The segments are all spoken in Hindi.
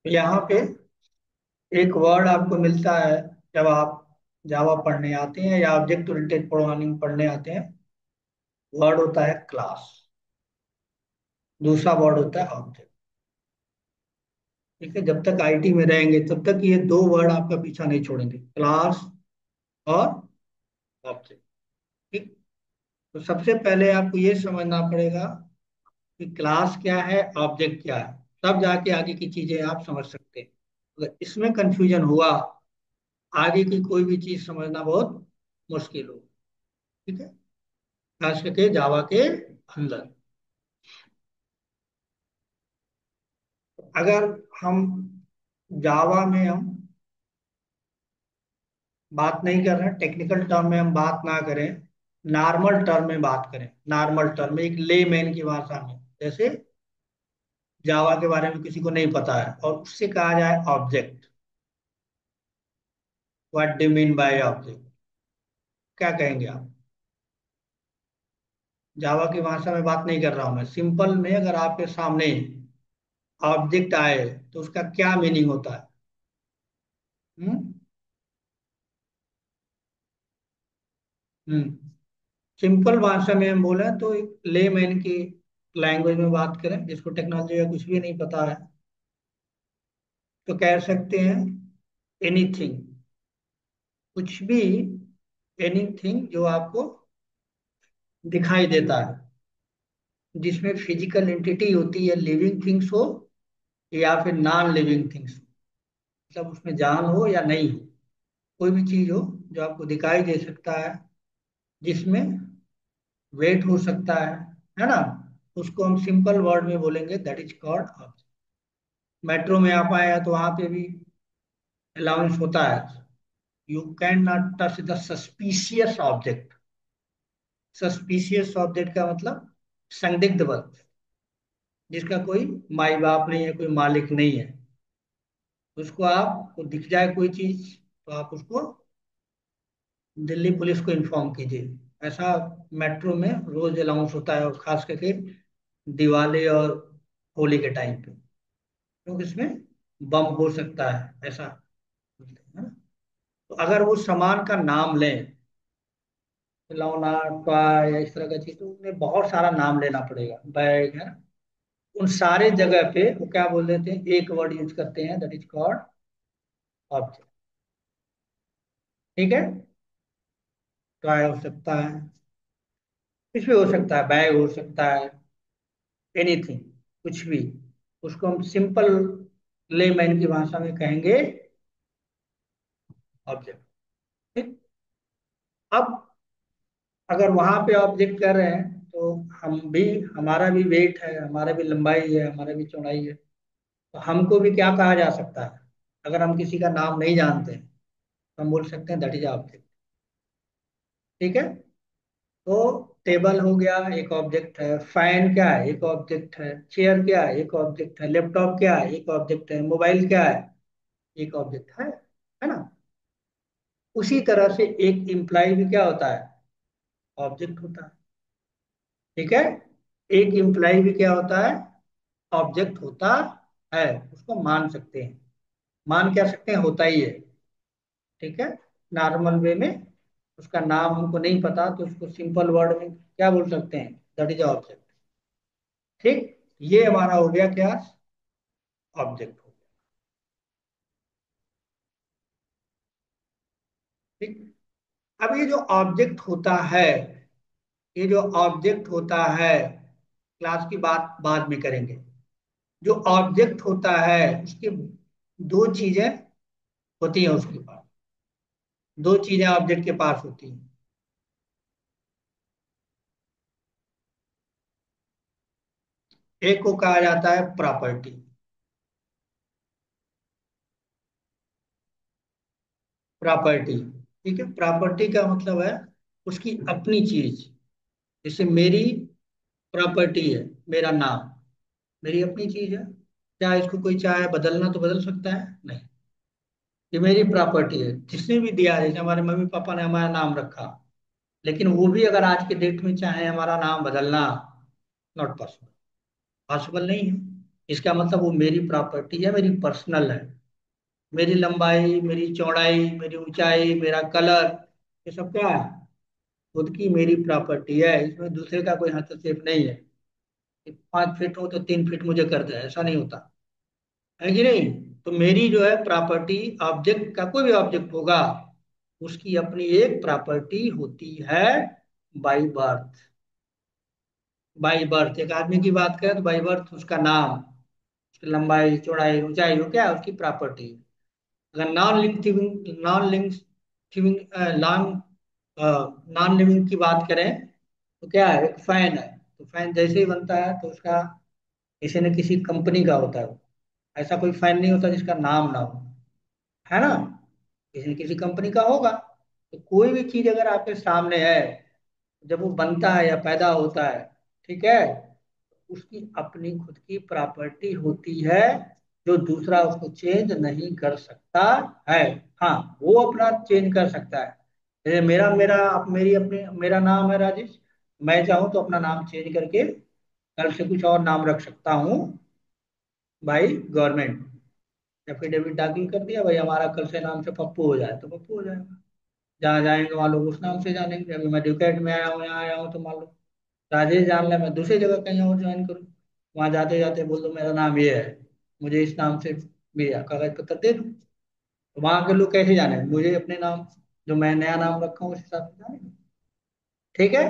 यहाँ पे एक वर्ड आपको मिलता है जब आप जावा पढ़ने आते हैं या ऑब्जेक्ट ओरिएंटेड प्रोग्रामिंग पढ़ने आते हैं। वर्ड होता है क्लास। दूसरा वर्ड होता है ऑब्जेक्ट। ठीक है, जब तक आईटी में रहेंगे तब तक ये दो वर्ड आपका पीछा नहीं छोड़ेंगे, क्लास और ऑब्जेक्ट। ठीक। तो सबसे पहले आपको ये समझना पड़ेगा कि क्लास क्या है, ऑब्जेक्ट क्या है। तब जाके आगे की चीजें आप समझ सकते हैं। अगर इसमें कंफ्यूजन हुआ, आगे की कोई भी चीज समझना बहुत मुश्किल हो। ठीक है, खास करके जावा के अंदर। अगर हम जावा में हम बात नहीं कर रहे हैं, टेक्निकल टर्म में हम बात ना करें, नॉर्मल टर्म में बात करें, नॉर्मल टर्म में एक लेमैन की भाषा में, जैसे जावा के बारे में किसी को नहीं पता है और उससे कहा जाए object. What do mean by object, क्या कहेंगे आप? जावा की भाषा में बात नहीं कर रहा हूं मैं, सिंपल में अगर आपके सामने ऑब्जेक्ट आए तो उसका क्या मीनिंग होता है? हम्म। हम्म। सिंपल भाषा में हम बोले तो एक लेमैन की लैंग्वेज में बात करें, जिसको टेक्नोलॉजी का कुछ भी नहीं पता है, तो कह सकते हैं एनीथिंग, कुछ भी, एनीथिंग जो आपको दिखाई देता है, जिसमें फिजिकल एंटिटी होती है, लिविंग थिंग्स हो या फिर नॉन लिविंग थिंग्स, मतलब उसमें जान हो या नहीं हो, कोई भी चीज हो जो आपको दिखाई दे सकता है, जिसमें वेट हो सकता है ना, उसको हम सिंपल वर्ड में बोलेंगे that is called object. Metro में आप आए हैं तो वहां पे भी अलाउंस होता है, you can not touch the suspicious object. Suspicious object का मतलब संदिग्ध वस्तु, जिसका कोई माई बाप नहीं है, कोई मालिक नहीं है। उसको आपको दिख जाए कोई चीज तो आप उसको दिल्ली पुलिस को इन्फॉर्म कीजिए। ऐसा मेट्रो में रोज अलाउंस होता है, और खास करके दिवाली और होली के टाइम पे, क्योंकि इसमें बम हो सकता है, ऐसा बोलते हैं ना। तो अगर वो सामान का नाम लें, खिलौना, टॉय या इस तरह का चीज, तो उन्हें बहुत सारा नाम लेना पड़ेगा, बैग है ना, उन सारे जगह पे वो क्या बोल देते हैं, एक वर्ड यूज करते हैं दैट इज कॉल्ड ऑब्जेक्ट। ठीक है, टॉय हो सकता है, कुछ भी हो सकता है, बैग हो सकता है, एनीथिंग, कुछ भी, उसको हम सिंपल लेमैन की भाषा में कहेंगे ऑब्जेक्ट। ठीक। अब अगर वहां पे ऑब्जेक्ट कर रहे हैं तो हम भी, हमारा भी वेट है, हमारा भी लंबाई है, हमारा भी चौड़ाई है, तो हमको भी क्या कहा जा सकता है? अगर हम किसी का नाम नहीं जानते हैं तो हम बोल सकते हैं दैट इज ऑब्जेक्ट। ठीक है। तो टेबल हो गया, एक ऑब्जेक्ट है। फैन क्या है? एक ऑब्जेक्ट है। चेयर क्या है? एक ऑब्जेक्ट है। लैपटॉप क्या है? एक ऑब्जेक्ट है। मोबाइल क्या है? एक ऑब्जेक्ट है ना। उसी तरह से एक इम्प्लाई भी क्या होता है? ऑब्जेक्ट होता है। ठीक है, एक इम्प्लाई भी क्या होता है? ऑब्जेक्ट होता है। उसको मान सकते हैं, मान क्या सकते हैं, होता ही है। ठीक है, नॉर्मल वे में उसका नाम हमको नहीं पता तो उसको सिंपल वर्ड में क्या बोल सकते हैं, दैट इज ऑब्जेक्ट। ठीक, ये हमारा हो गया क्या, ऑब्जेक्ट हो गया। ठीक। अब ये जो ऑब्जेक्ट होता है, ये जो ऑब्जेक्ट होता है, क्लास की बात बाद में करेंगे। जो ऑब्जेक्ट होता है उसकी दो चीजें होती हैं उसके पास, दो चीजें ऑब्जेक्ट के पास होती हैं। एक को कहा जाता है प्रॉपर्टी। प्रॉपर्टी, ठीक है, प्रॉपर्टी का मतलब है उसकी अपनी चीज। जैसे मेरी प्रॉपर्टी है, मेरा नाम मेरी अपनी चीज है। क्या इसको कोई चाहे बदलना तो बदल सकता है? नहीं। ये मेरी प्रॉपर्टी है, जिसने भी दिया है, जैसे हमारे मम्मी पापा ने हमारा नाम रखा, लेकिन वो भी अगर आज के डेट में चाहे हमारा नाम बदलना, नॉट पॉसिबल, पॉसिबल नहीं है। इसका मतलब वो मेरी प्रॉपर्टी है, मेरी पर्सनल है। मेरी लंबाई, मेरी चौड़ाई, मेरी ऊंचाई, मेरा कलर, ये सब क्या है? खुद की मेरी प्रॉपर्टी है। इसमें दूसरे का कोई हस्तक्षेप नहीं है कि 5 फीट हो तो 3 फीट मुझे कर दे, ऐसा नहीं होता है कि नहीं। तो मेरी जो है प्रॉपर्टी, ऑब्जेक्ट का कोई भी ऑब्जेक्ट होगा, उसकी अपनी एक प्रॉपर्टी होती है, बाई बर्थ। बाई बर्थ एक आदमी की बात करें तो बाई बर्थ उसका नाम, उसकी लंबाई चौड़ाई ऊंचाई, वो क्या है? उसकी प्रॉपर्टी। अगर नॉन लिंक थिविंग नॉन लिविंग की बात करें तो क्या है? एक फैन है। तो फैन जैसे ही बनता है तो उसका किसी न किसी कंपनी का होता है वो। ऐसा कोई फैन नहीं होता जिसका नाम ना हो, है ना? किसी न किसी कंपनी का होगा। तो कोई भी चीज अगर आपके सामने है, जब वो बनता है या पैदा होता है, ठीक है, उसकी अपनी खुद की प्रॉपर्टी होती है, जो दूसरा उसको चेंज नहीं कर सकता है। हाँ, वो अपना चेंज कर सकता है। जैसे मेरा मेरा अप- मेरी अपनी मेरा नाम है राजेश। मैं चाहूँ तो अपना नाम चेंज करके कल से कुछ और नाम रख सकता हूँ, भाई गवर्नमेंट। एफिडेविट दाखिल कर दिया, भाई हमारा कल से नाम से पप्पू हो जाए तो पप्पू हो जाएगा। जहाँ जाएंगे वहाँ लोग उस नाम से जानेंगे। अभी मैं ड्यूकेट में आया हूँ, यहाँ आया हूँ, तो मान लो राजेश जान ले, मैं दूसरी जगह कहीं और ज्वाइन करूँ, वहां जाते जाते बोल दो मेरा नाम ये है, मुझे इस नाम से मेरा कागज पत्र दे दो, तो वहां के लोग कैसे जाने मुझे? अपने नाम, जो मैं नया नाम रखा हूँ उस हिसाब से जानेंगे। ठीक है।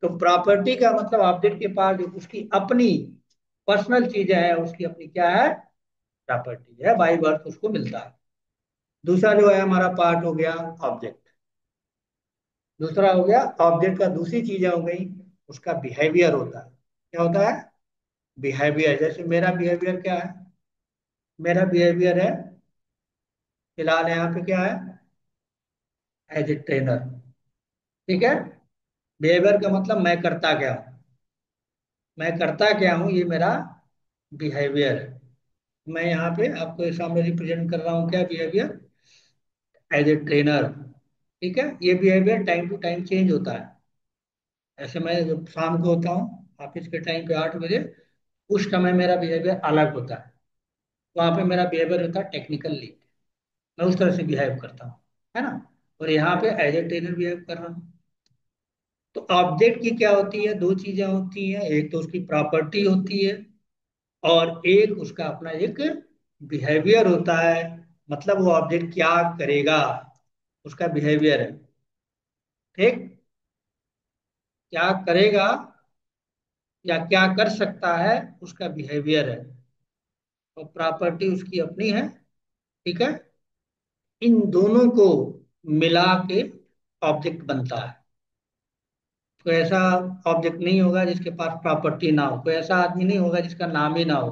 तो प्रॉपर्टी का मतलब ऑब्जेक्ट के पास जो उसकी अपनी पर्सनल चीजें हैं, उसकी अपनी क्या है? प्रॉपर्टी है, बाई बर्थ उसको मिलता है। दूसरा जो है हमारा पार्ट हो गया ऑब्जेक्ट। दूसरा हो गया ऑब्जेक्ट का, दूसरी चीजें हो गई उसका बिहेवियर होता है। क्या होता है? बिहेवियर। जैसे मेरा बिहेवियर क्या है? मेरा बिहेवियर है, फिलहाल यहाँ पे क्या है? As a trainer. ठीक है। बिहेवियर का मतलब मैं करता क्या हूँ, मैं करता क्या हूँ, ये मेरा बिहेवियर है। मैं यहाँ पे आपको सामने रिप्रेजेंट कर रहा हूँ क्या बिहेवियर? As a trainer. ठीक है। ये behaviour time to time change होता है। ऐसे मैं जब शाम को होता हूँ ऑफिस के टाइम पे 8 बजे, उस समय मेरा बिहेवियर अलग होता है। वहाँ पे मेरा बिहेवियर होता है टेक्निकल लीड। मैं उस तरह से बिहेव करता हूँ, है ना? और यहाँ पे एज ए ट्रेनर बिहेव कर रहा हूँ। तो ऑब्जेक्ट की क्या होती है? दो चीजें होती हैं, एक तो उसकी प्रॉपर्टी होती है, और एक उसका अपना एक बिहेवियर होता है। मतलब वो ऑब्जेक्ट क्या करेगा, उसका बिहेवियर है। ठीक। क्या करेगा या क्या कर सकता है, उसका बिहेवियर है। और प्रॉपर्टी उसकी अपनी है। ठीक है। इन दोनों को मिला के ऑब्जेक्ट बनता है। कोई ऐसा ऑब्जेक्ट नहीं होगा जिसके पास प्रॉपर्टी ना हो, कोई ऐसा आदमी नहीं होगा जिसका नाम ही ना हो।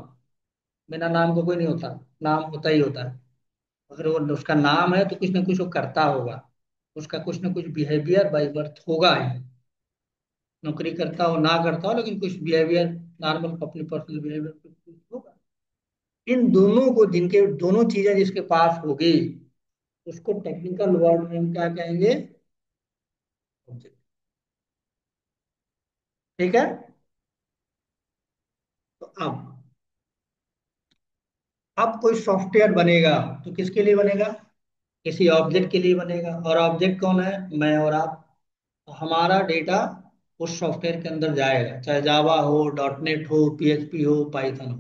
बिना नाम को कोई नहीं होता, नाम होता ही होता है। अगर वो उसका नाम है तो कुछ ना कुछ वो करता होगा, उसका कुछ ना कुछ बिहेवियर बाई बर्थ होगा ही। नौकरी करता हो ना करता हो, लेकिन कुछ बिहेवियर, नॉर्मल अपनी पर्सनल बिहेवियर कुछ कुछ होगा। इन दोनों को, जिनके दोनों चीजें जिसके पास होगी, उसको टेक्निकल वर्ड में हम क्या कहेंगे? Object। ठीक है। तो अब कोई सॉफ्टवेयर बनेगा तो किसके लिए बनेगा? किसी ऑब्जेक्ट के लिए बनेगा। और ऑब्जेक्ट कौन है? मैं और आप। तो हमारा डेटा उस सॉफ्टवेयर के अंदर जाएगा, चाहे जावा हो, डॉट नेट हो, पीएचपी हो, पाइथन हो।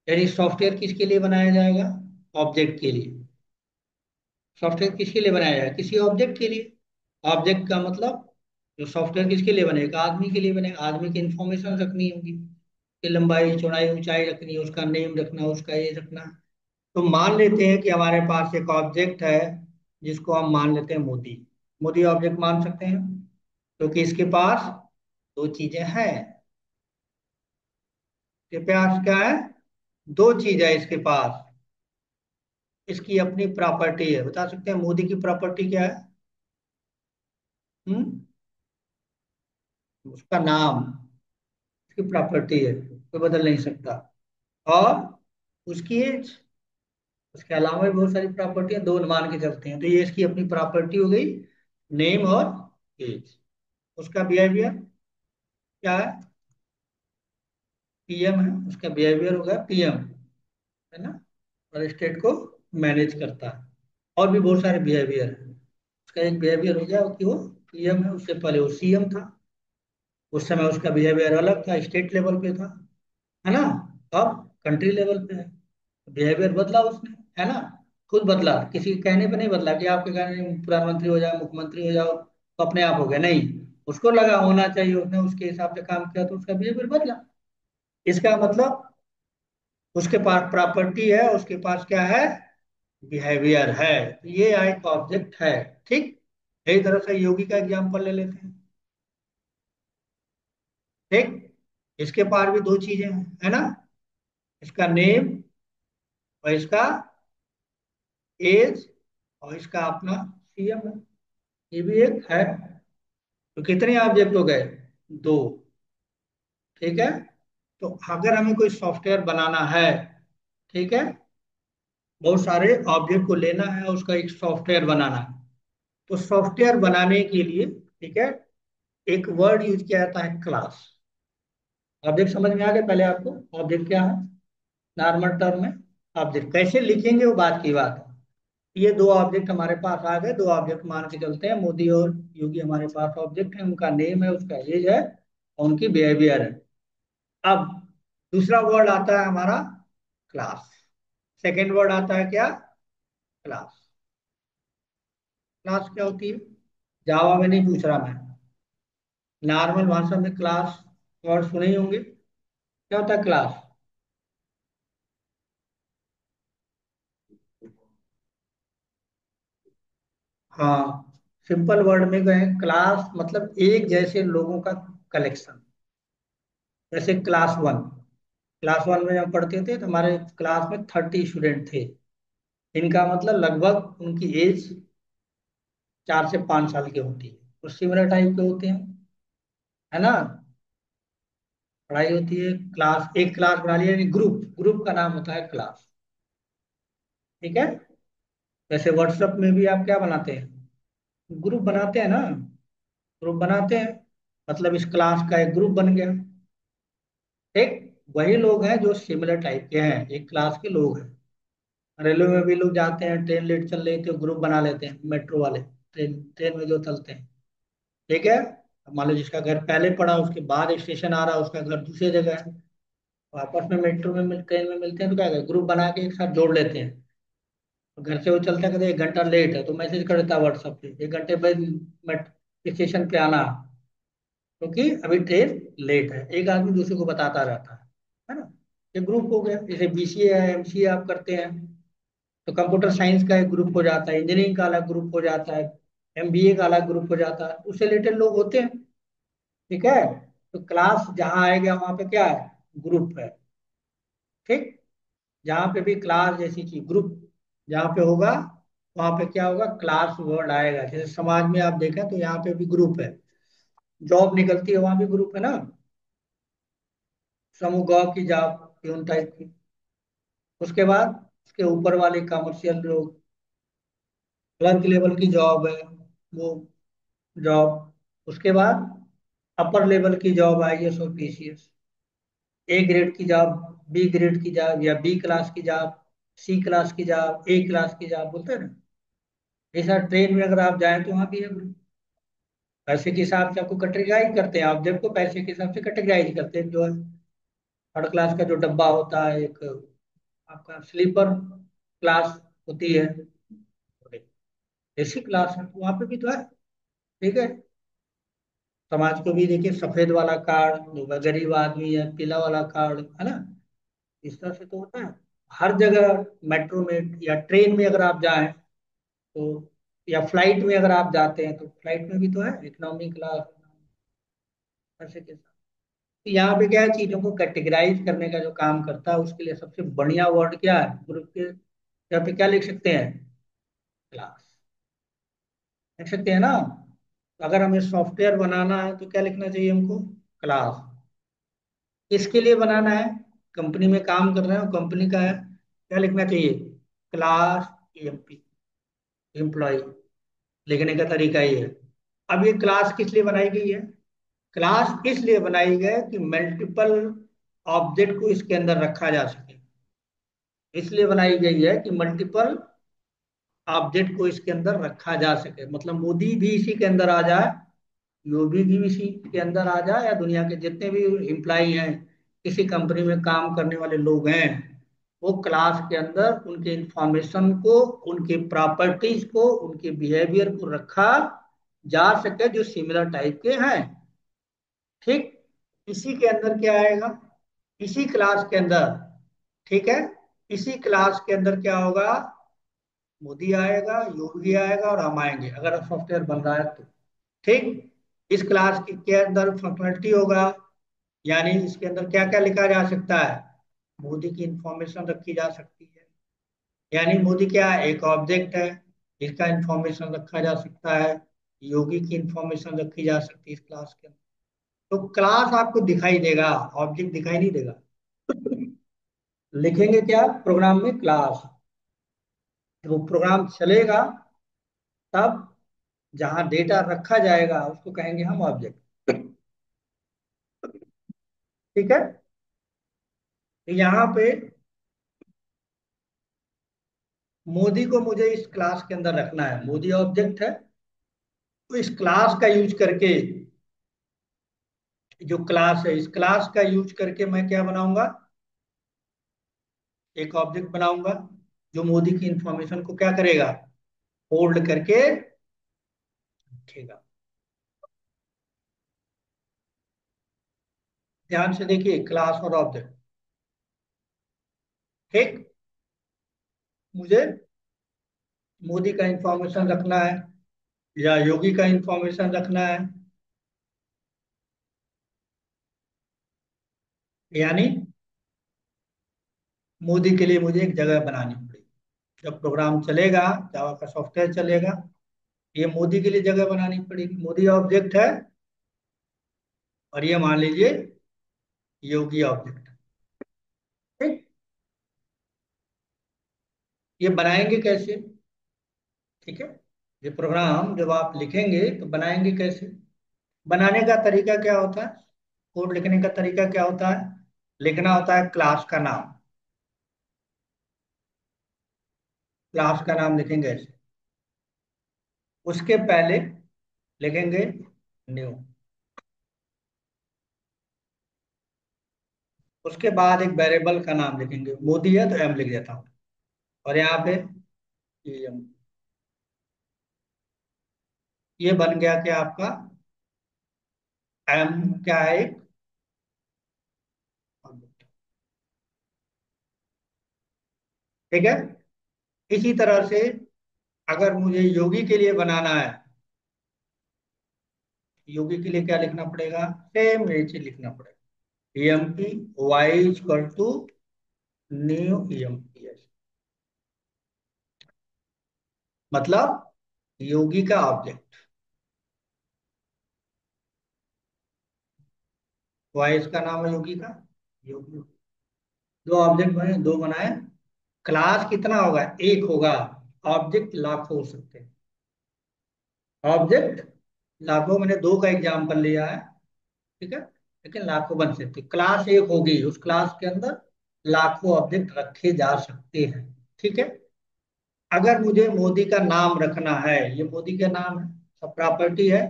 यानी सॉफ्टवेयर किसके लिए बनाया जाएगा? ऑब्जेक्ट के लिए। सॉफ्टवेयर किसके लिए बनाया जाएगा? किसी ऑब्जेक्ट के लिए। ऑब्जेक्ट का मतलब, जो सॉफ्टवेयर किसके लिए बनेगा? आदमी के लिए बनेगा। आदमी की इंफॉर्मेशन रखनी होगी, कि लंबाई चौड़ाई ऊंचाई रखनी है, उसका नेम रखना, उसका ये रखना। तो मान लेते हैं कि हमारे पास एक ऑब्जेक्ट है, जिसको हम मान लेते हैं मोदी। मोदी ऑब्जेक्ट मान सकते हैं, क्योंकि इसके पास दो चीजें हैं। इसके पास क्या है? दो चीज है इसके पास। इसकी अपनी प्रॉपर्टी है। बता सकते हैं मोदी की प्रॉपर्टी क्या है? हम्म? उसका नाम, उसकी प्रॉपर्टी है, कोई बदल नहीं सकता। और उसकी एज। उसके अलावा भी बहुत सारी प्रॉपर्टियां दो मान के चलते हैं, तो ये इसकी अपनी प्रॉपर्टी हो गई, नेम और एज। उसका बिहेवियर क्या है? पीएम है, उसका बिहेवियर होगा पीएम, है ना। और स्टेट को मैनेज करता है। और भी बहुत सारे बिहेवियर है। उसका एक बिहेवियर हो गया कि वो पीएम है, उससे पहले वो सीएम था। उस समय उसका बिहेवियर अलग था, स्टेट लेवल पे था, है ना। अब कंट्री लेवल पे है, बिहेवियर बदला उसने, है ना। खुद बदला, किसी के कहने पे नहीं बदला कि आपके कहने प्रधानमंत्री हो जाओ, मुख्यमंत्री हो जाओ तो अपने आप हो गया, नहीं। उसको लगा होना चाहिए, उसने उसके हिसाब से काम किया तो उसका बिहेवियर बदला। इसका मतलब उसके पास प्रॉपर्टी है, उसके पास क्या है, बिहेवियर है। तो ये एक ऑब्जेक्ट है। ठीक। यही तरह से योगी का एग्जाम्पल ले लेते हैं। ठीक। इसके पास भी दो चीजें हैं, है ना। इसका नेम और इसका एज और इसका अपना सीएम है। ये भी एक है। तो कितने ऑब्जेक्ट हो गए, दो। ठीक है। तो अगर हमें कोई सॉफ्टवेयर बनाना है, ठीक है, बहुत सारे ऑब्जेक्ट को लेना है, उसका एक सॉफ्टवेयर बनाना है। तो सॉफ्टवेयर बनाने के लिए, ठीक है, एक वर्ड यूज किया जाता है, क्लास। ऑब्जेक्ट समझ में आ गया पहले आपको, ऑब्जेक्ट क्या है नॉर्मल टर्म में। ऑब्जेक्ट कैसे लिखेंगे वो बात की बात है। ये दो ऑब्जेक्ट हमारे पास आ गए, दो ऑब्जेक्ट मान के चलते हैं, मोदी और योगी हमारे पास ऑब्जेक्ट है, उनका नेम है, उसका एज है और उनकी बिहेवियर है। अब दूसरा वर्ड आता है हमारा क्लास। सेकेंड वर्ड आता है क्या, क्लास। क्लास क्या होती है, जावा में नहीं पूछ रहा मैं, नॉर्मल भाषा में क्लास वर्ड सुने ही होंगे। क्या होता है क्लास। हाँ, सिंपल वर्ड में गए, क्लास मतलब एक जैसे लोगों का कलेक्शन। जैसे क्लास वन में जब पढ़ते थे तो हमारे क्लास में 30 स्टूडेंट थे। इनका मतलब लगभग उनकी एज 4 से 5 साल की होती है, तो सिमिलर टाइप के होते हैं, है ना। पढ़ाई होती है, क्लास एक क्लास बना लिया, ग्रुप, ग्रुप का नाम होता है क्लास। ठीक है। वैसे व्हाट्सएप में भी आप क्या बनाते हैं, ग्रुप बनाते हैं ना, ग्रुप बनाते हैं, मतलब इस क्लास का एक ग्रुप बन गया। ठीक। वही लोग हैं जो सिमिलर टाइप के हैं, एक क्लास के लोग हैं। रेलवे में भी लोग जाते हैं, ट्रेन लेट चल रही थी, ग्रुप बना लेते हैं, मेट्रो वाले, ट्रेन ट्रेन में जो चलते हैं। ठीक है। अब मान लो जिसका घर पहले पड़ा, उसके बाद स्टेशन आ रहा है, उसका घर दूसरी जगह है, तो आपस में मेट्रो में ट्रेन में मिलते हैं तो क्या करें, ग्रुप बना के एक साथ जोड़ लेते हैं। तो घर से वो चलता कहते हैं 1 घंटा लेट है, तो मैसेज कर देता है व्हाट्सएप पे, 1 घंटे बाद स्टेशन पे आना, क्योंकि अभी ट्रेन लेट है। एक आदमी दूसरे को बताता रहता है ना। ये ग्रुप हो गया। जैसे बीसीए है, एमसीए आप करते हैं, तो कंप्यूटर साइंस का एक ग्रुप हो जाता है, इंजीनियरिंग का अलग ग्रुप हो जाता है, एमबीए का अलग ग्रुप हो जाता है, उससे रिलेटेड लोग होते हैं। ठीक है। तो क्लास जहाँ आएगा वहां पे क्या है, ग्रुप है। ठीक। जहाँ पे भी क्लास जैसी चीज, ग्रुप जहाँ पे होगा वहां पे क्या होगा, क्लास वर्ड आएगा। जैसे समाज में आप देखें तो यहाँ पे भी ग्रुप है, जॉब निकलती है वहां भी ग्रुप है ना, समूह ग की जॉब, प्यून टाइप की। उसके बाद उसके ऊपर वाले कमर्शियल जो क्लर्क लेवल की जॉब है, वो जॉब। उसके बाद अपर लेवल की जॉब, आईएएस और पीसीएस। ए ग्रेड की जॉब, बी ग्रेड की जॉब, या बी क्लास की जॉब, सी क्लास की जॉब, ए क्लास की जॉब, बोलते हैं ना। ऐसा ट्रेन में अगर आप जाएं तो वहां भी है group। पैसे के हिसाब से आपको कैटेगराइज करते हैं, ऑब्जेक्ट को पैसे के हिसाब से कैटेगराइज करते हैं। जो है थर्ड क्लास का जो डब्बा होता है, एक आपका स्लीपर क्लास होती है, एसी क्लास है, तो वहां पे भी तो है। ठीक है। समाज को भी देखिए, सफेद वाला कार्ड जो गरीब आदमी है, पीला वाला कार्ड, है ना। इस तरह से तो होता है हर जगह। मेट्रो में या ट्रेन में अगर आप जाएं तो, या फ्लाइट में अगर आप जाते हैं तो फ्लाइट में भी तो है इकोनॉमी क्लास, ऐसे के साथ। तो यहाँ पे क्या है, चीजों को कैटेगराइज करने का जो काम करता है, उसके लिए सबसे बढ़िया वर्ड क्या है, ग्रुप के यहाँ पे क्या लिख सकते हैं, क्लास लिख सकते हैं ना। तो अगर हमें सॉफ्टवेयर बनाना है तो क्या लिखना चाहिए हमको, क्लास। इसके लिए बनाना है, कंपनी में काम कर रहे हैं, कंपनी का है, क्या लिखना चाहिए, क्लास एम्प्लॉय, एम्प्लॉय। लिखने का तरीका ये है। अब ये क्लास किस लिए बनाई गई है, क्लास इसलिए बनाई गई कि मल्टीपल ऑब्जेक्ट को इसके अंदर रखा जा सके। इसलिए बनाई गई है कि मल्टीपल ऑब्जेक्ट को इसके अंदर रखा जा सके, मतलब मोदी भी इसी के अंदर आ जाए, योगी भी इसी के अंदर आ जाए, या दुनिया के जितने भी एम्प्लॉई हैं, किसी कंपनी में काम करने वाले लोग हैं, वो क्लास के अंदर उनके इंफॉर्मेशन को, उनके प्रॉपर्टीज को, उनके बिहेवियर को रखा जा सके जो सिमिलर टाइप के हैं। ठीक। इसी के अंदर क्या आएगा, इसी क्लास के अंदर, ठीक है, इसी क्लास के अंदर क्या होगा, मोदी आएगा, योगी आएगा, और हम आएंगे अगर सॉफ्टवेयर बन रहा है तो। ठीक। इस क्लास के अंदर फंक्शनलिटी होगा, यानी इसके अंदर क्या क्या लिखा जा सकता है, मोदी की इंफॉर्मेशन रखी जा सकती है। यानी मोदी क्या है, एक ऑब्जेक्ट है, इसका इंफॉर्मेशन रखा जा सकता है, योगी की इंफॉर्मेशन रखी जा सकती है इस क्लास के अंदर। तो क्लास आपको दिखाई देगा, ऑब्जेक्ट दिखाई नहीं देगा। लिखेंगे क्या प्रोग्राम में, क्लास। वो प्रोग्राम चलेगा तब, जहां डेटा रखा जाएगा उसको कहेंगे हम ऑब्जेक्ट। ठीक है। तो यहाँ पे मोदी को मुझे इस क्लास के अंदर रखना है, मोदी ऑब्जेक्ट है, तो इस क्लास का यूज करके, जो क्लास है इस क्लास का यूज करके मैं क्या बनाऊंगा, एक ऑब्जेक्ट बनाऊंगा जो मोदी की इंफॉर्मेशन को क्या करेगा, होल्ड करके रखेगा। ध्यान से देखिए, क्लास और ऑब्जेक्ट। ठीक। मुझे मोदी का इंफॉर्मेशन रखना है या योगी का इंफॉर्मेशन रखना है, यानी मोदी के लिए मुझे एक जगह बनानी पड़ेगी। जब प्रोग्राम चलेगा, जावा का सॉफ्टवेयर चलेगा, ये मोदी के लिए जगह बनानी पड़ेगी। मोदी ऑब्जेक्ट है, और ये मान लीजिए योगी ऑब्जेक्ट। ठीक। ये बनाएंगे कैसे, ठीक है, ये प्रोग्राम जब आप लिखेंगे तो बनाएंगे कैसे। बनाने का तरीका क्या होता है, कोड लिखने का तरीका क्या होता है, लिखना होता है क्लास का नाम। क्लास का नाम लिखेंगे ऐसे, उसके पहले लिखेंगे न्यू, उसके बाद एक वेरिएबल का नाम लिखेंगे, मोदी है तो एम लिख देता हूँ, और यहाँ पे एम। ये बन गया क्या आपका, एम क्या है, एक object। ठीक है। इसी तरह से अगर मुझे योगी के लिए बनाना है, योगी के लिए क्या लिखना पड़ेगा, सेम यही चीज लिखना पड़ेगा, M P Y equal to new M P S, मतलब योगी का ऑब्जेक्ट, वाई इसका नाम है योगी का, योगी। दो ऑब्जेक्ट बने, दो बनाए, क्लास कितना होगा, एक होगा, ऑब्जेक्ट लाखों हो सकते हैं। ऑब्जेक्ट लाखों, मैंने दो का एग्जांपल लिया है, ठीक है, लेकिन लाखों बन सकते, क्लास एक होगी, उस क्लास के अंदर लाखों ऑब्जेक्ट रखे जा सकते हैं। ठीक है। अगर मुझे मोदी का नाम रखना है, ये मोदी का नाम है, सब प्रॉपर्टी है,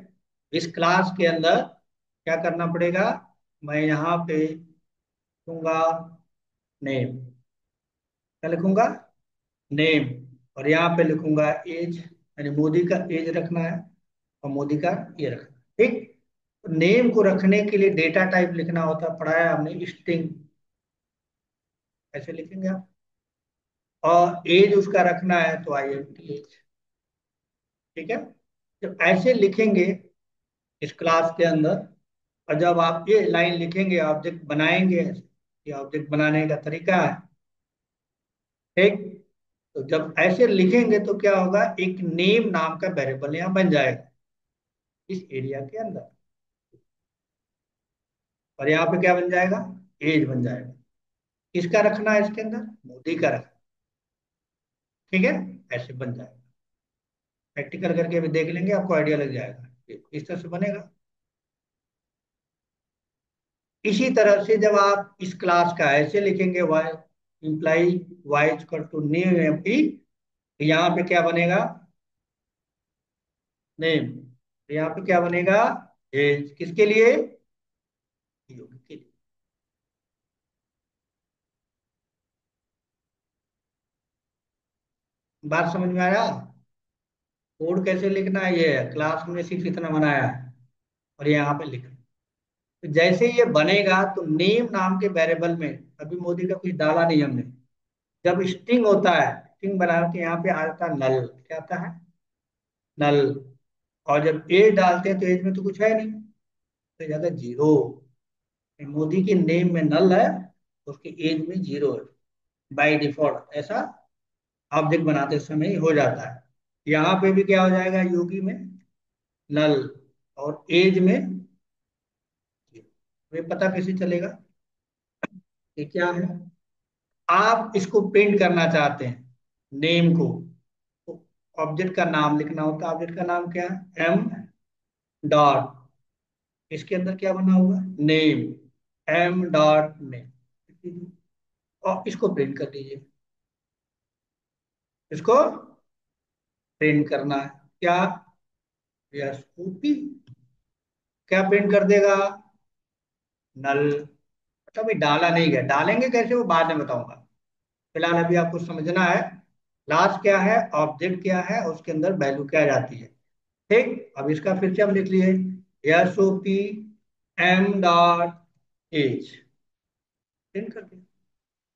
इस क्लास के अंदर क्या करना पड़ेगा, मैं यहाँ पे लिखूंगा नेम, क्या लिखूंगा, नेम, और यहाँ पे लिखूंगा एज, यानी मोदी का एज रखना है, और मोदी का ये रखना है। ठीक। नेम को रखने के लिए डेटा टाइप लिखना होता है, पढ़ाया हमने, स्ट्रिंग, ऐसे लिखेंगे आप, और एज उसका रखना है तो आई एन टी एज। ठीक है। जब ऐसे लिखेंगे इस क्लास के अंदर, और जब आप ये लाइन लिखेंगे, ऑब्जेक्ट बनाएंगे, ये ऑब्जेक्ट बनाने का तरीका है। ठीक। तो जब ऐसे लिखेंगे तो क्या होगा, एक नेम नाम का वेरिएबल यहाँ बन जाएगा इस एरिया के अंदर, और यहाँ पे क्या बन जाएगा, एज बन जाएगा। किसका रखना है इसके अंदर, मोदी का रखना। ठीक है। ऐसे बन जाएगा, प्रैक्टिकल करके अभी देख लेंगे, आपको आइडिया लग जाएगा, इस तरह से बनेगा। इसी तरह से जब आप इस क्लास का ऐसे लिखेंगे Y employee Y equal to name empty, यहाँ पे क्या बनेगा, नेम, यहाँ पे क्या बनेगा, एज, किसके लिए, योगी के लिए। बात समझ में आया। कोड कैसे लिखना है, ये क्लास में सिर्फ इतना बनाया है और यहाँ पे लिखना। तो जैसे ये बनेगा तो नेम नाम के वेरिएबल में, अभी मोदी का कुछ डाला नहीं हमने, जब स्ट्रिंग होता है, स्ट्रिंग बना के यहाँ पे आ जाता है नल, क्या आता है, नल। और जब एज डालते हैं तो एज में तो कुछ है नहीं, तो जाता है जीरो। मोदी की नेम में नल है, उसकी एज में जीरो है, बाय डिफॉल्ट ऐसा ऑब्जेक्ट बनाते समय ही हो जाता है। यहाँ पे भी क्या हो जाएगा, योगी में नल और एज में zero। ये पता कैसे चलेगा ये क्या है। आप इसको प्रिंट करना चाहते हैं नेम को, तो ऑब्जेक्ट का नाम लिखना होता है। ऑब्जेक्ट का नाम क्या है, एम डॉट, इसके अंदर क्या बना हुआ, नेम, एम डॉट नेम, और इसको प्रिंट कर दीजिए। इसको प्रिंट करना है क्या, यस ओपी, क्या प्रिंट कर देगा, नल। अच्छा अभी डाला नहीं गया, डालेंगे कैसे वो बाद में बताऊंगा, फिलहाल अभी आपको समझना है क्लास क्या है, ऑब्जेक्ट क्या है, उसके अंदर वैल्यू क्या जाती है। ठीक, अब इसका फिर से हम लिख लिए, S O P M dot age, print कर दिया।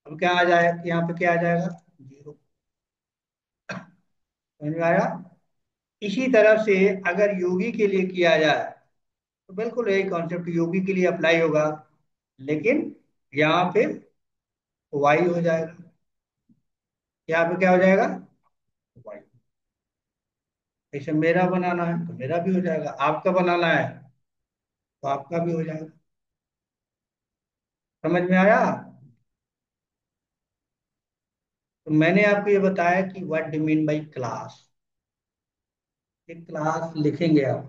अब क्या आ जाएगा, यहाँ पे क्या आ जाएगा, जीरो। समझ में आया। इसी तरह से अगर योगी के लिए किया जाए तो बिल्कुल यही कॉन्सेप्ट योगी के लिए अप्लाई होगा, लेकिन यहाँ पे वाई हो जाएगा, यहाँ पे क्या हो जाएगा, वाई। जैसे मेरा बनाना है तो मेरा भी हो जाएगा, आपका बनाना है तो आपका भी हो जाएगा। समझ में आया। तो मैंने आपको ये बताया कि what do mean by class. एक क्लास लिखेंगे आप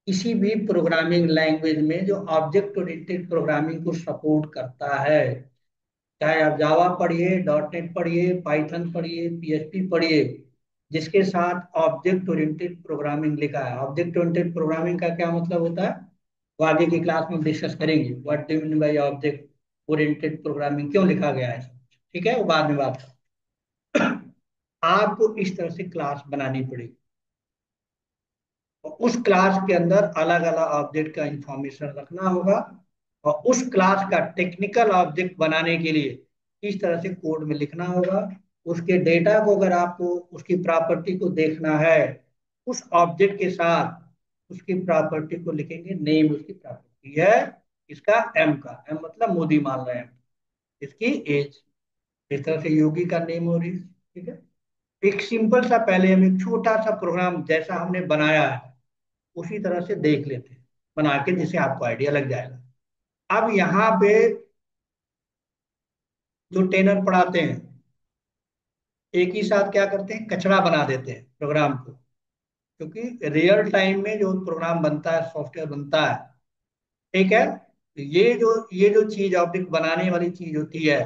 किसी भी प्रोग्रामिंग लैंग्वेज में जो ऑब्जेक्ट ओरिएंटेड प्रोग्रामिंग को सपोर्ट करता है, चाहे आप जावा पढ़िए, डॉट नेट पढ़िए, पाइथन पढ़िए, पीएचपी पढ़िए, जिसके साथ ऑब्जेक्ट ओरिएंटेड प्रोग्रामिंग लिखा है। ऑब्जेक्ट ओरिएंटेड प्रोग्रामिंग का क्या मतलब होता है, वो आगे की क्लास में डिस्कस करेंगे, what do mean by object oriented programming, क्यों लिखा गया है। ठीक है, वो बाद में बात करें। आपको इस तरह से क्लास बनानी पड़ेगी और उस क्लास के अंदर अलग अलग ऑब्जेक्ट का इंफॉर्मेशन रखना होगा, और उस क्लास का टेक्निकल ऑब्जेक्ट बनाने के लिए इस तरह से कोड में लिखना होगा। उसके डेटा को अगर आपको उसकी प्रॉपर्टी को देखना है, उस ऑब्जेक्ट के साथ उसकी प्रॉपर्टी को लिखेंगे, नेम उसकी प्रॉपर्टी है, इसका एम का, एम मतलब मोदी मान रहे हैं, इसकी एज, इस तरह से योगी का नेम और एज। ठीक है, एक सिंपल सा पहले हम एक छोटा सा प्रोग्राम जैसा हमने बनाया है उसी तरह से देख लेते हैं बना के, जिससे आपको आइडिया लग जाएगा। अब यहाँ पे जो ट्रेनर पढ़ाते हैं एक ही साथ क्या करते हैं, कचरा बना देते हैं प्रोग्राम को, क्योंकि रियल टाइम में जो प्रोग्राम बनता है, सॉफ्टवेयर बनता है, ठीक है, तो ये जो चीज ऑब्जेक्ट बनाने वाली चीज होती है,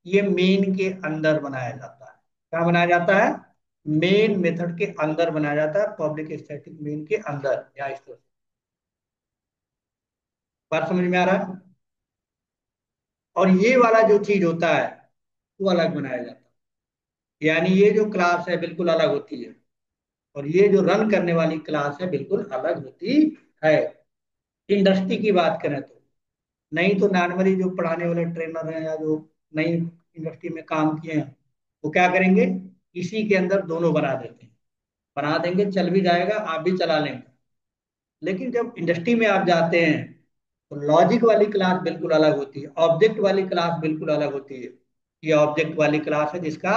ये मेन के अंदर बनाया जाता है। क्या बनाया जाता है, मेन मेथड के अंदर बनाया जाता है, पब्लिक स्टैटिक मेन के अंदर, या इस तरह से। बात समझ में आ रहा है। और ये वाला जो चीज होता है वो अलग बनाया जाता है, यानी ये जो क्लास है बिल्कुल अलग होती है, और ये जो रन करने वाली क्लास है बिल्कुल अलग होती है। इंडस्ट्री की बात करें तो, नहीं तो नॉर्मली जो पढ़ाने वाले ट्रेनर हैं या जो नई इंडस्ट्री में काम किए हैं, वो क्या करेंगे, इसी के अंदर दोनों बना देते हैं, बना देंगे, चल भी जाएगा, आप भी चला लेंगे। लेकिन जब इंडस्ट्री में आप जाते हैं तो लॉजिक वाली क्लास बिल्कुल अलग होती है, ऑब्जेक्ट वाली क्लास बिल्कुल अलग होती है। ये ऑब्जेक्ट वाली क्लास है जिसका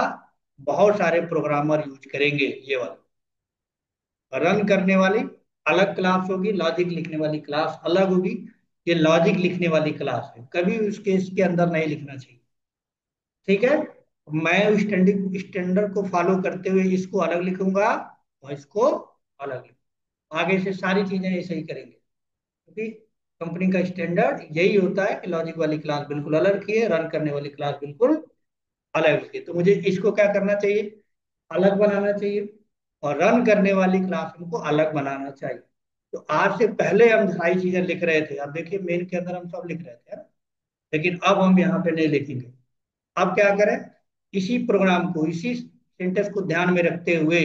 बहुत सारे प्रोग्रामर यूज करेंगे, ये वाला रन करने वाली अलग क्लास होगी, लॉजिक लिखने वाली क्लास अलग होगी। ये लॉजिक लिखने वाली क्लास है, कभी उसके इसके अंदर नहीं लिखना चाहिए। ठीक है, मैं स्टैंडर्ड को फॉलो करते हुए इसको अलग लिखूंगा और इसको अलग लिखूंगा, आगे से सारी चीजें ऐसे ही करेंगे। ठीक, कंपनी का स्टैंडर्ड यही होता है कि लॉजिक वाली क्लास बिल्कुल अलग रखी है, रन करने वाली क्लास बिल्कुल अलग रखी है। तो मुझे इसको क्या करना चाहिए, अलग बनाना चाहिए, और रन करने वाली क्लास हमको अलग बनाना चाहिए। तो आज से पहले हम सारी चीजें लिख रहे थे, अब देखिए मेन के अंदर हम सब लिख रहे थे है ना? लेकिन अब हम यहाँ पे नहीं लिखेंगे। अब क्या करें, इसी प्रोग्राम को, इसी सिंटेक्स को ध्यान में रखते हुए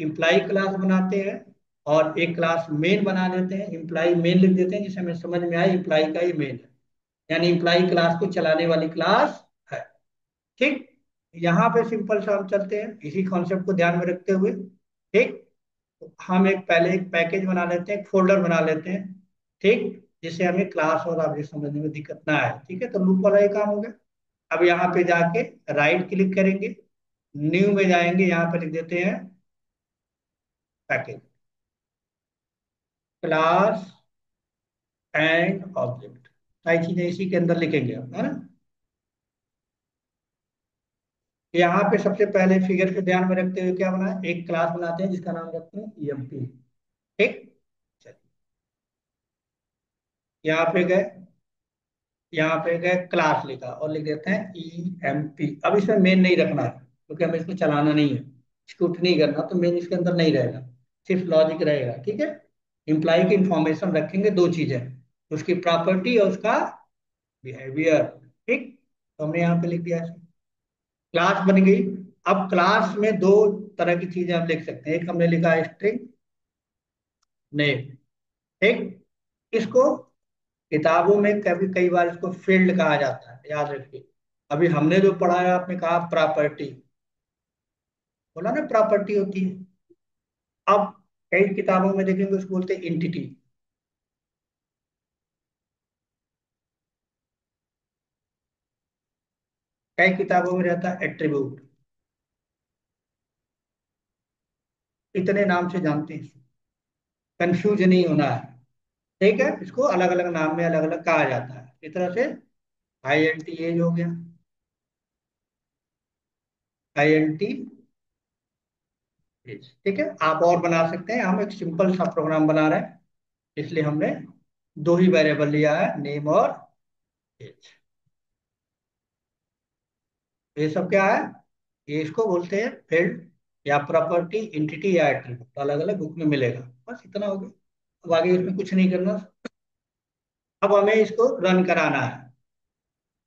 इम्प्लाई क्लास बनाते हैं, और एक क्लास मेन बना देते हैं, इम्प्लाई मेन लिख देते हैं, जिसे हमें समझ में आए इम्प्लाई का ही मेन है, यानी इम्प्लाई क्लास को चलाने वाली क्लास है। ठीक, यहाँ पे सिंपल सा हम चलते हैं इसी कॉन्सेप्ट को ध्यान में रखते हुए। ठीक, तो हम एक पहले एक पैकेज बना लेते हैं, एक फोल्डर बना लेते हैं। ठीक, जिससे हमें क्लास और ऑब्जेक्ट समझने में दिक्कत ना आए। ठीक है, तो लूप वाला ये काम हो गया। अब यहाँ पे जाके राइट क्लिक करेंगे, न्यू में जाएंगे, यहाँ पे लिख देते हैं पैकेज, क्लास एंड ऑब्जेक्ट, सारी चीजें इसी के अंदर लिखेंगे हम, है ना? यहाँ पे सबसे पहले फिगर को ध्यान में रखते हुए क्या बनाए, एक क्लास बनाते हैं जिसका नाम रखते हैं ईएमपी। ठीक, चलिए यहाँ पे गए, यहाँ पे गए क्लास लिखा और लिख देते हैं ईएमपी। अब इसमें मेन नहीं रखना है क्योंकि हमें इसको चलाना नहीं है, एक्सिक्यूट नहीं करना, तो मेन इसके अंदर नहीं रहेगा, सिर्फ लॉजिक रहेगा। ठीक है, इम्प्लाई की इंफॉर्मेशन रखेंगे, दो चीजें, उसकी प्रॉपर्टी और उसका बिहेवियर। ठीक, तो हमने यहाँ पे लिख दिया, क्लास बन गई। अब क्लास में दो तरह की चीजें हम लिख सकते हैं, एक हमने लिखा है स्ट्रिंग नेम। ठीक, इसको किताबों में कभी कई बार इसको फील्ड कहा जाता है, याद रखिए। अभी हमने जो पढ़ा है, आपने कहा प्रॉपर्टी, बोला ना प्रॉपर्टी होती है। अब कई किताबों में देखेंगे उसको बोलते हैं इंटिटी, कई किताबों में रहता है एट्रीब्यूट। इतने नाम से जानते हैं, कंफ्यूज नहीं होना है। ठीक है, इसको अलग अलग नाम में अलग अलग कहा जाता है। इस तरह से आई एन टी एज हो गया, आई एन टी एज। ठीक है, आप और बना सकते हैं, हम एक सिंपल सा प्रोग्राम बना रहे हैं, इसलिए हमने दो ही वेरिएबल लिया है, नेम और एज। ये सब क्या है, ये इसको बोलते हैं फील्ड या प्रॉपर्टी, इंटिटी या एट्रीब्यूट, अलग अलग बुक में मिलेगा। बस इतना हो गया, अब आगे इसमें कुछ नहीं करना। अब हमें इसको रन कराना है।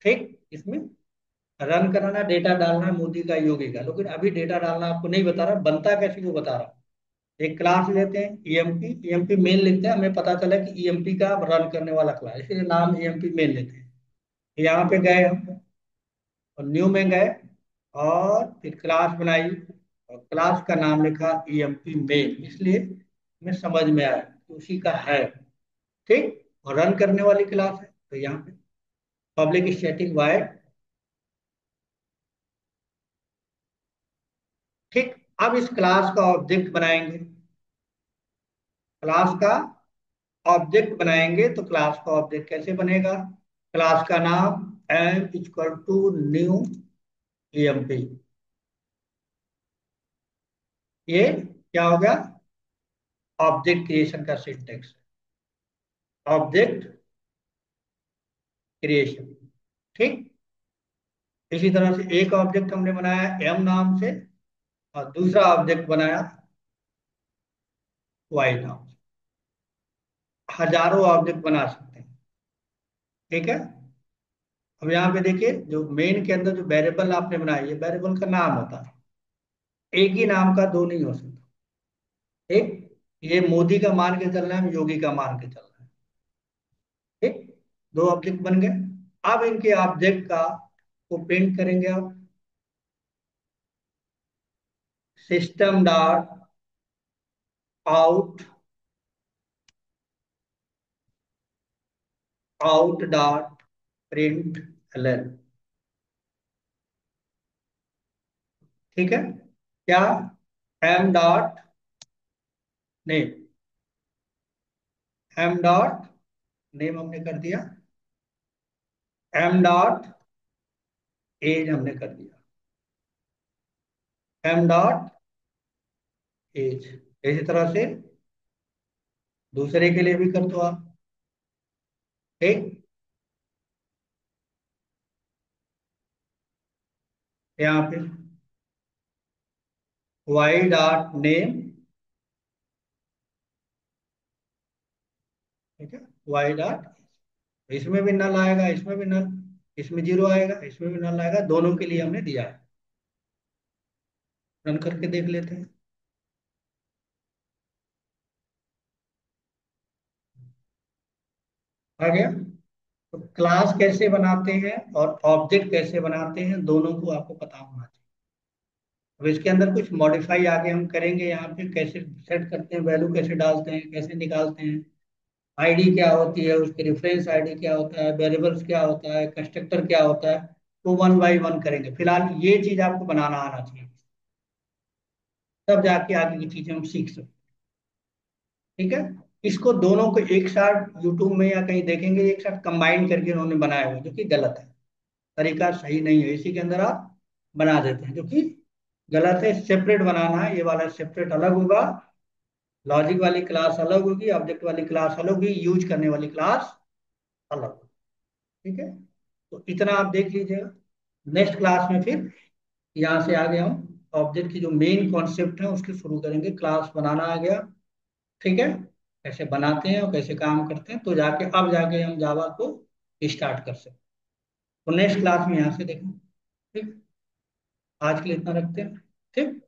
ठीक, इसमें रन कराना, डेटा डालना मोदी का योगी का, लेकिन अभी डेटा डालना आपको नहीं बता रहा, बनता कैसे वो बता रहा हूं। एक क्लास लेते हैं ईएमपी, ईएमपी मेन लिखते हैं, हमें पता चला कि ईएमपी का रन करने वाला क्लास, इसलिए नाम ईएमपी मेन लेते हैं। यहाँ पे गए हम और न्यू में गए, और फिर क्लास बनाई और क्लास का नाम लिखा ईएमपी मेन, इसलिए हमें समझ में आया कि उसी का है। ठीक, और रन करने वाली क्लास है, तो यहाँ पे पब्लिक स्टैटिक वाइड। ठीक, अब इस क्लास का ऑब्जेक्ट बनाएंगे, क्लास का ऑब्जेक्ट बनाएंगे, तो क्लास का ऑब्जेक्ट कैसे बनेगा, क्लास का नाम M equal to new EMP. ये क्या हो गया, ऑब्जेक्ट क्रिएशन का सिंटेक्स, ऑब्जेक्ट क्रिएशन। ठीक, इसी तरह से एक ऑब्जेक्ट हमने बनाया एम नाम से, और दूसरा ऑब्जेक्ट बनाया वाई नाम से। हजारों ऑब्जेक्ट बना सकते हैं। ठीक है, अब यहाँ पे देखिए, जो मेन के अंदर जो वेरिएबल आपने बनाया, ये वेरिएबल का नाम होता है, एक ही नाम का दो नहीं हो सकता। ठीक, ये मोदी का मान के चल रहा है, योगी का मान के चल रहा है। ठीक, दो ऑब्जेक्ट बन गए। अब इनके ऑब्जेक्ट का को प्रिंट करेंगे आप, system dot out, out dot print LN. ठीक है, क्या, M dot name, M dot name हमने कर दिया, एम डॉट एज हमने कर दिया, एम डॉट एज। इसी तरह से दूसरे के लिए भी कर दो आप, ठीक। यहाँ पे वाई डॉट नेम, ठीक है, वाई डॉट, इसमें भी नल आएगा, इसमें भी नल, इसमें जीरो आएगा, इसमें भी नल आएगा, दोनों के लिए हमने दिया है। रन करके देख लेते हैं। आ गया। तो क्लास कैसे बनाते हैं और ऑब्जेक्ट कैसे बनाते हैं, दोनों को आपको पता होना चाहिए। अब इसके अंदर कुछ मॉडिफाई आगे हम करेंगे, यहाँ पे कैसे सेट करते हैं, वैल्यू कैसे डालते हैं, कैसे निकालते हैं, आईडी क्या होती है, उसके रेफरेंस आईडी क्या होता है, वेरिएबल्स क्या होता है, कंस्ट्रक्टर क्या होता है, तो वन बाई वन करेंगे। फिलहाल ये चीज आपको बनाना आना चाहिए, तब जाके आगे की चीजें हम सीख सकते हैं। ठीक है। इसको दोनों को एक साथ यूट्यूब में या कहीं देखेंगे एक साथ कंबाइन करके उन्होंने बनाया हुआ है, जो कि गलत है, तरीका सही नहीं है। इसी के अंदर आप बना देते हैं, जो कि गलत है। सेपरेट बनाना है, ये वाला सेपरेट अलग होगा, लॉजिक वाली क्लास अलग होगी, ऑब्जेक्ट वाली क्लास अलग होगी, यूज करने वाली क्लास अलग होगी। ठीक है। तो इतना आप देख लीजिएगा। नेक्स्ट क्लास में फिर यहाँ से आगे हम ऑब्जेक्ट की जो मेन कॉन्सेप्ट है उसकी शुरू करेंगे। क्लास बनाना आ गया, ठीक है, कैसे बनाते हैं और कैसे काम करते हैं, तो जाके अब जाके हम जावा को स्टार्ट कर सकते हैं। तो नेक्स्ट क्लास में यहाँ से देखें। ठीक। आज के लिए इतना रखते हैं। ठीक।